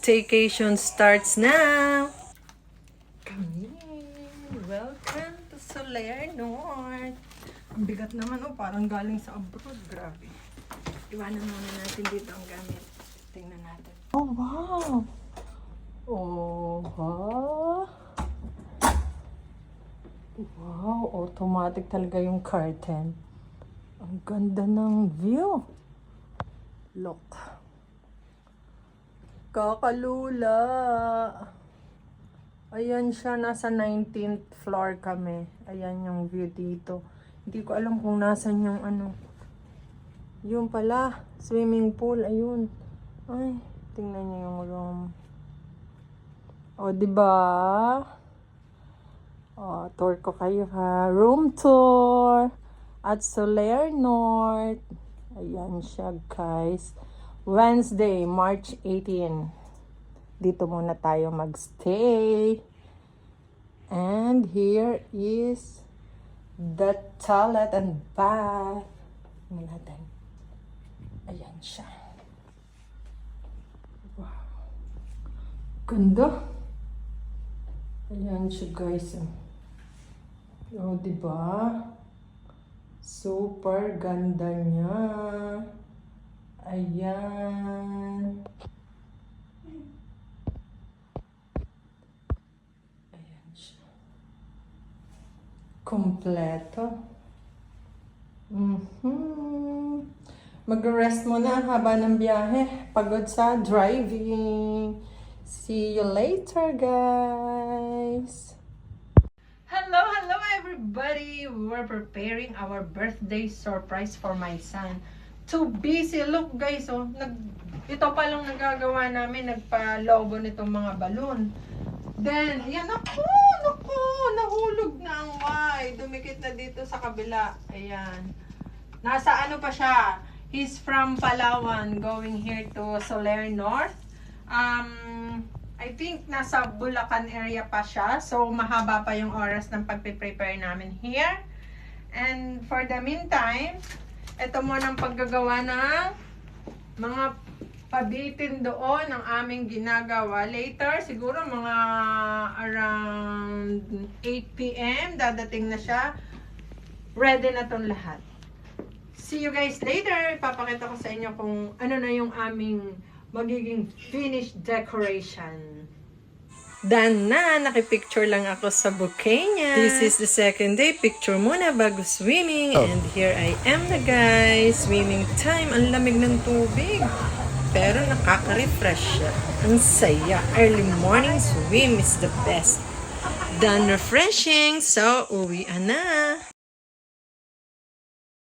staycation starts now! Kami! Welcome to Soler North! Ang bigat naman parang galing sa abroad. Grabe. Iwanan muna natin dito ang gamit. Tingnan natin. Oh, wow! Oh, wow! Wow, automatic talaga yung curtain. Ang ganda ng view. Look. Kakalula. Ayan siya, nasa 19th floor kami. Ayan yung view dito. Hindi ko alam kung nasan yung ano. Yung pala, swimming pool. Ayun. Ay, tingnan niyo yung room. O, diba? O, tour ko kayo ha. Room tour at Soler North. Ayan siya, guys. Wednesday, March 18. Dito muna tayo magstay. And here is the toilet and bath. Tingnan natin. Ayan siya. Wow. Ganda. Ayan siya, guys. O, diba? Super ganda niya. Ayan. Ayan siya. Kompleto. Mag-rest muna haba ng biyahe. Pagod sa driving. See you later, guys. Hello everybody. We're preparing our birthday surprise for my son. Too busy. Look guys, oh, ito pa lang nagagawa namin, nagpa-lobo nitong mga balloon. Then, ayan, naku, nahulog na ang Y. Dumikit na dito sa kabila. Ayan. Nasa ano pa siya? He's from Palawan, going here to Soler North. I think nasa Bulacan area pa siya. So, mahaba pa yung oras ng pagpe-prepare namin here. And for the meantime, ito muna ang paggagawa ng mga pabitin doon ang aming ginagawa. Later, siguro mga around 8 p.m. dadating na siya. Ready na tong lahat. See you guys later. Ipapakita ko sa inyo kung ano na yung aming magiging finished decoration. Done na! Nakipicture lang ako sa bouquet niya. This is the second day. Picture muna bago swimming. And here I am na guys. Swimming time. Ang lamig ng tubig. Pero nakaka-refresh siya. Ang saya. Early morning swim is the best. Done refreshing. So, uwi na.